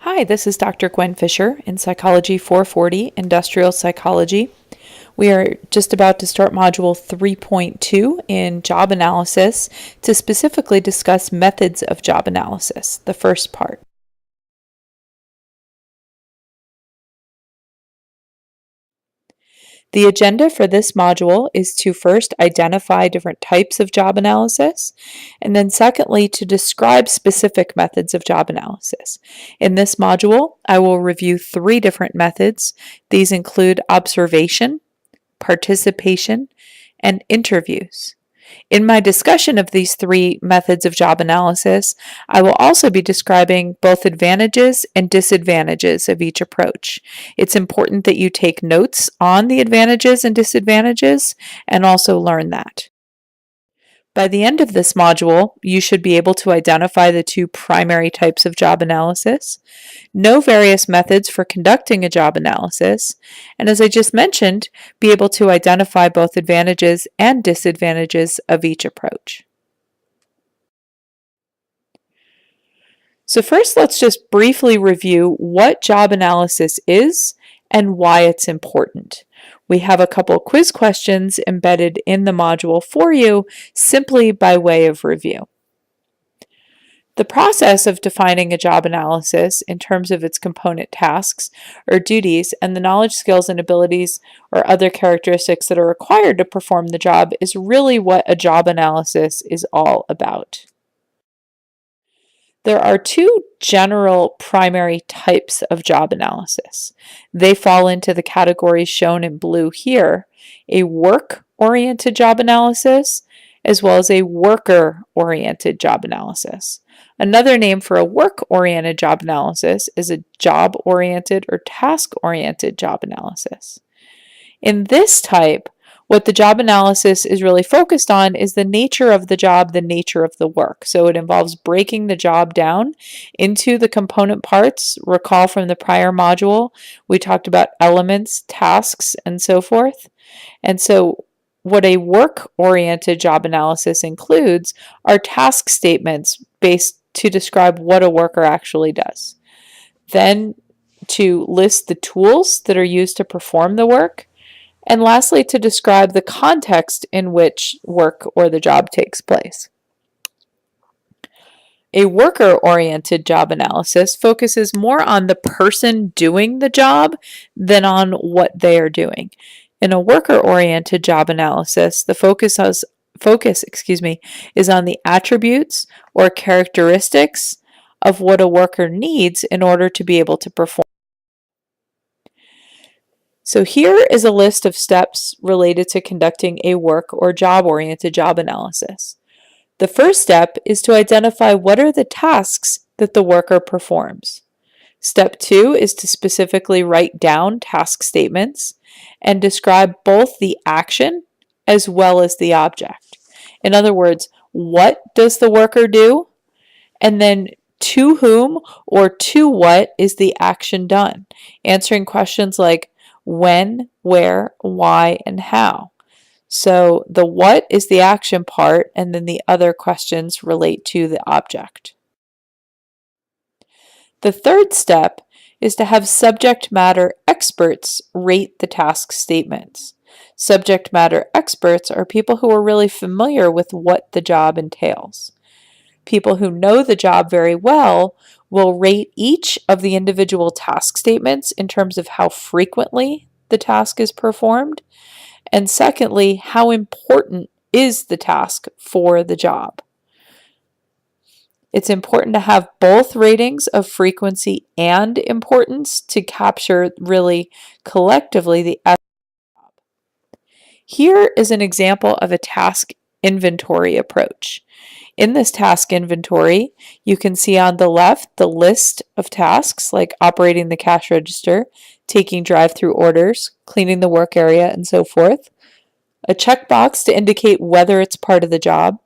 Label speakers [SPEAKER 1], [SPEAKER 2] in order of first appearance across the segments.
[SPEAKER 1] Hi, this is Dr. Gwen Fisher in Psychology 440, Industrial Psychology. We are just about to start Module 3.2 in Job Analysis to specifically discuss methods of job analysis, the first part. The agenda for this module is to first identify different types of job analysis, and then secondly, to describe specific methods of job analysis. In this module, I will review 3 different methods. These include observation, participation, and interviews. In my discussion of these 3 methods of job analysis, I will also be describing both advantages and disadvantages of each approach. It's important that you take notes on the advantages and disadvantages and also learn that. By the end of this module, you should be able to identify the 2 primary types of job analysis, know various methods for conducting a job analysis, and as I just mentioned, be able to identify both advantages and disadvantages of each approach. So first, let's just briefly review what job analysis is and why it's important. We have a couple quiz questions embedded in the module for you, simply by way of review. The process of defining a job analysis in terms of its component tasks or duties and the knowledge, skills, and abilities or other characteristics that are required to perform the job is really what a job analysis is all about. There are 2 general primary types of job analysis. They fall into the categories shown in blue here: a work-oriented job analysis, as well as a worker-oriented job analysis. Another name for a work-oriented job analysis is a job-oriented or task-oriented job analysis. In this type, what the job analysis is really focused on is the nature of the job, the nature of the work. So it involves breaking the job down into the component parts. Recall from the prior module, we talked about elements, tasks, and so forth. And so what a work-oriented job analysis includes are task statements based to describe what a worker actually does. Then to list the tools that are used to perform the work. And lastly, to describe the context in which work or the job takes place. A worker-oriented job analysis focuses more on the person doing the job than on what they are doing. In a worker-oriented job analysis, the focus is on the attributes or characteristics of what a worker needs in order to be able to perform. So here is a list of steps related to conducting a work or job-oriented job analysis. The first step is to identify what are the tasks that the worker performs. Step 2 is to specifically write down task statements and describe both the action as well as the object. In other words, what does the worker do? And then to whom or to what is the action done? Answering questions like when, where, why, and how. So the what is the action part, and then the other questions relate to the object. The third step is to have subject matter experts rate the task statements. Subject matter experts are people who are really familiar with what the job entails. People who know the job very well will rate each of the individual task statements in terms of how frequently the task is performed, and secondly, how important is the task for the job. It's important to have both ratings of frequency and importance to capture really collectively the essence of the job. Here is an example of a task inventory approach. In this task inventory, you can see on the left the list of tasks like operating the cash register, taking drive-through orders, cleaning the work area, and so forth. A checkbox to indicate whether it's part of the job.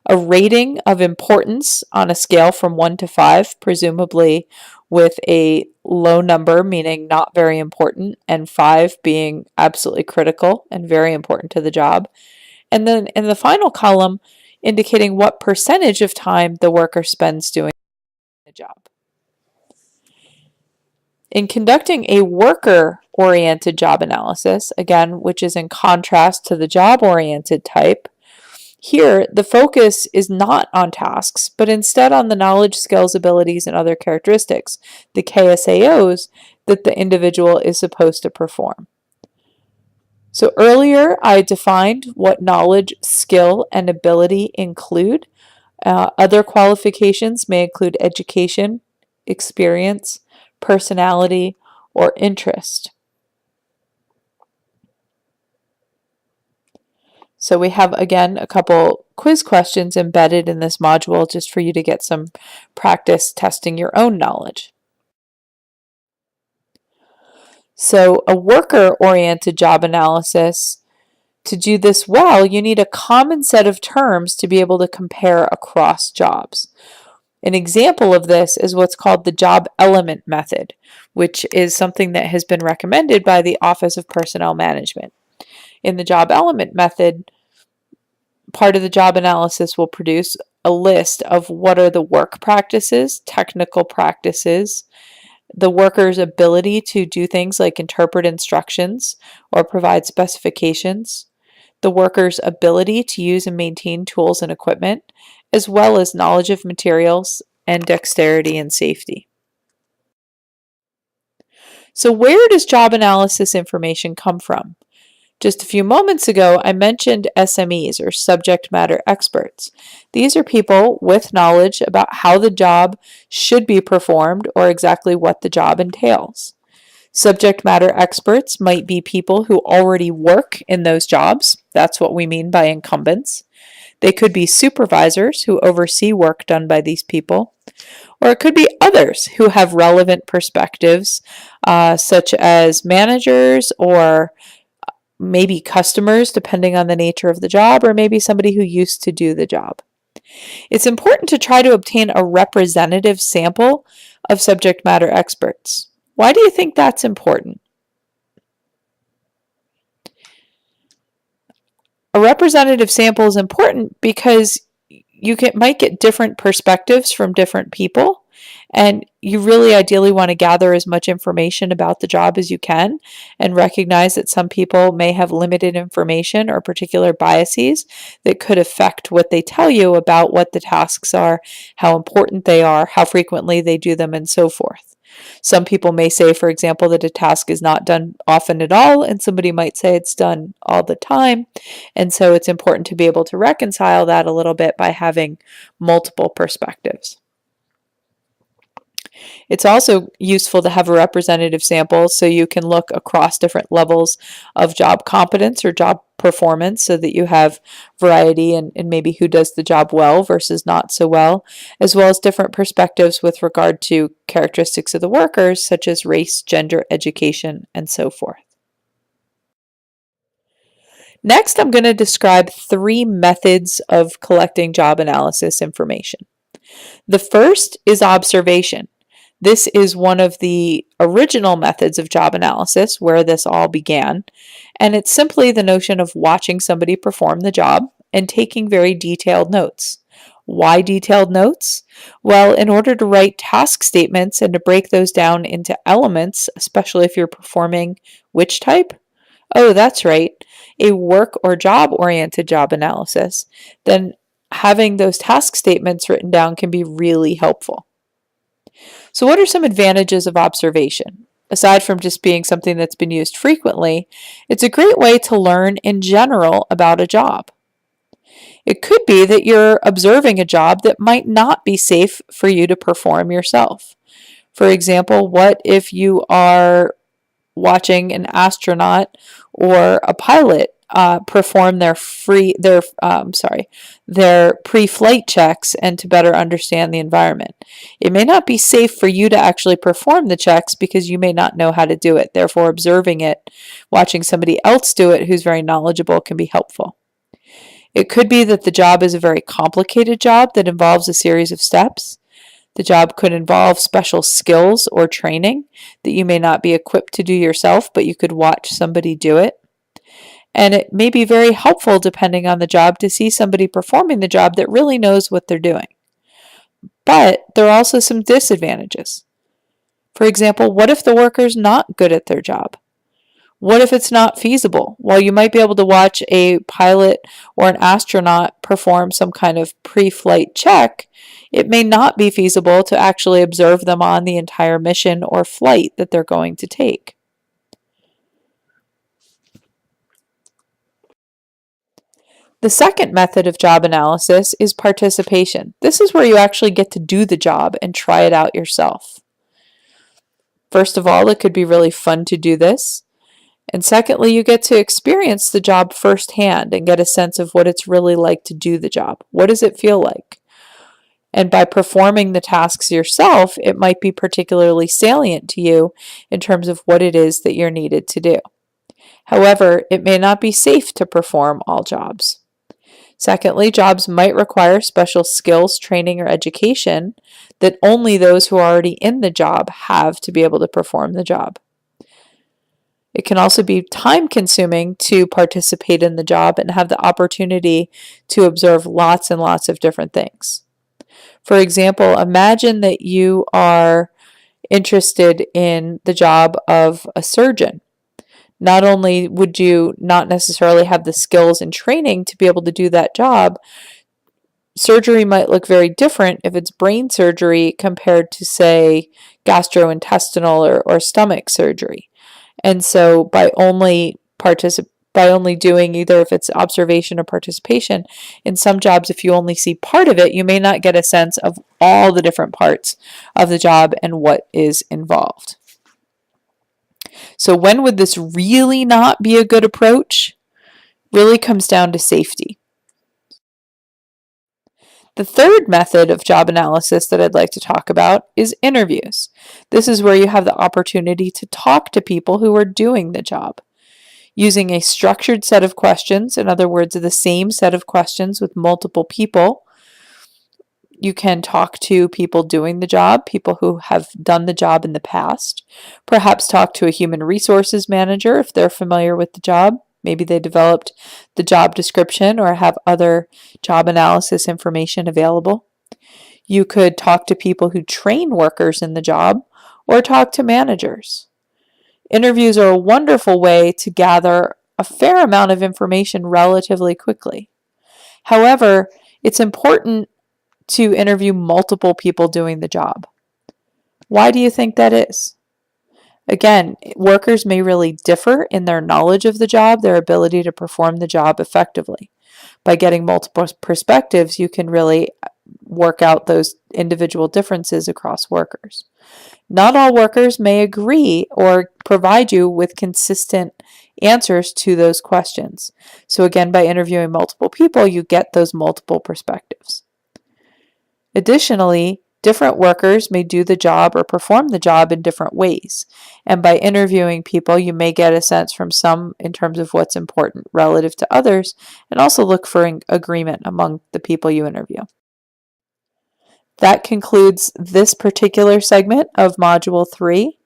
[SPEAKER 1] A rating of importance on a scale from 1 to 5, presumably with a low number meaning not very important, and 5 being absolutely critical and very important to the job. And then in the final column, indicating what percentage of time the worker spends doing the job. In conducting a worker-oriented job analysis, again, which is in contrast to the job-oriented type, here the focus is not on tasks, but instead on the knowledge, skills, abilities, and other characteristics, the KSAOs, that the individual is supposed to perform. So earlier I defined what knowledge, skill, and ability include. Other qualifications may include education, experience, personality, or interest. So we have, again, a couple quiz questions embedded in this module just for you to get some practice testing your own knowledge. So a worker-oriented job analysis, to do this well, you need a common set of terms to be able to compare across jobs. An example of this is what's called the job element method, which is something that has been recommended by the Office of Personnel Management. In the job element method, part of the job analysis will produce a list of what are the work practices, technical practices, the worker's ability to do things like interpret instructions or provide specifications, the worker's ability to use and maintain tools and equipment, as well as knowledge of materials and dexterity and safety. So where does job analysis information come from? Just a few moments ago, I mentioned SMEs, or subject matter experts. These are people with knowledge about how the job should be performed or exactly what the job entails. Subject matter experts might be people who already work in those jobs. That's what we mean by incumbents. They could be supervisors who oversee work done by these people. Or it could be others who have relevant perspectives, such as managers or maybe customers, depending on the nature of the job, or maybe somebody who used to do the job. It's important to try to obtain a representative sample of subject matter experts. Why do you think that's important? A representative sample is important because you might get different perspectives from different people, and you really ideally want to gather as much information about the job as you can and recognize that some people may have limited information or particular biases that could affect what they tell you about what the tasks are, how important they are, how frequently they do them, and so forth. Some people may say, for example, that a task is not done often at all, and somebody might say it's done all the time. And so it's important to be able to reconcile that a little bit by having multiple perspectives. It's also useful to have a representative sample so you can look across different levels of job competence or job performance so that you have variety and maybe who does the job well versus not so well, as well as different perspectives with regard to characteristics of the workers such as race, gender, education, and so forth. Next, I'm going to describe 3 methods of collecting job analysis information. The first is observation. This is one of the original methods of job analysis where this all began, and it's simply the notion of watching somebody perform the job and taking very detailed notes. Why detailed notes? Well, in order to write task statements and to break those down into elements, especially if you're performing which type? Oh, that's right, a work or job-oriented job analysis. Then having those task statements written down can be really helpful. So what are some advantages of observation? Aside from just being something that's been used frequently, it's a great way to learn in general about a job. It could be that you're observing a job that might not be safe for you to perform yourself. For example, what if you are watching an astronaut or a pilot perform their pre-flight checks and to better understand the environment? It may not be safe for you to actually perform the checks because you may not know how to do it. Therefore, observing it, watching somebody else do it who's very knowledgeable can be helpful. It could be that the job is a very complicated job that involves a series of steps. The job could involve special skills or training that you may not be equipped to do yourself, but you could watch somebody do it. And it may be very helpful, depending on the job, to see somebody performing the job that really knows what they're doing. But there are also some disadvantages. For example, what if the worker's not good at their job? What if it's not feasible? While you might be able to watch a pilot or an astronaut perform some kind of pre-flight check, it may not be feasible to actually observe them on the entire mission or flight that they're going to take. The second method of job analysis is participation. This is where you actually get to do the job and try it out yourself. First of all, it could be really fun to do this. And secondly, you get to experience the job firsthand and get a sense of what it's really like to do the job. What does it feel like? And by performing the tasks yourself, it might be particularly salient to you in terms of what it is that you're needed to do. However, it may not be safe to perform all jobs. Secondly, jobs might require special skills, training, or education that only those who are already in the job have to be able to perform the job. It can also be time-consuming to participate in the job and have the opportunity to observe lots and lots of different things. For example, imagine that you are interested in the job of a surgeon. Not only would you not necessarily have the skills and training to be able to do that job, surgery might look very different if it's brain surgery compared to, say, gastrointestinal or stomach surgery. And so by only doing either if it's observation or participation, in some jobs, if you only see part of it, you may not get a sense of all the different parts of the job and what is involved. So when would this really not be a good approach? Really comes down to safety. The third method of job analysis that I'd like to talk about is interviews. This is where you have the opportunity to talk to people who are doing the job. Using a structured set of questions, in other words, the same set of questions with multiple people, you can talk to people doing the job, people who have done the job in the past, perhaps talk to a human resources manager if they're familiar with the job. Maybe they developed the job description or have other job analysis information available. You could talk to people who train workers in the job or talk to managers. Interviews are a wonderful way to gather a fair amount of information relatively quickly. However, it's important to interview multiple people doing the job. Why do you think that is? Again, workers may really differ in their knowledge of the job, their ability to perform the job effectively. By getting multiple perspectives, you can really work out those individual differences across workers. Not all workers may agree or provide you with consistent answers to those questions. So again, by interviewing multiple people, you get those multiple perspectives. Additionally, different workers may do the job or perform the job in different ways. And by interviewing people, you may get a sense from some in terms of what's important relative to others, and also look for an agreement among the people you interview. That concludes this particular segment of Module 3.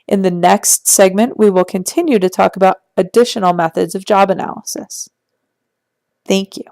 [SPEAKER 1] In the next segment, we will continue to talk about additional methods of job analysis. Thank you.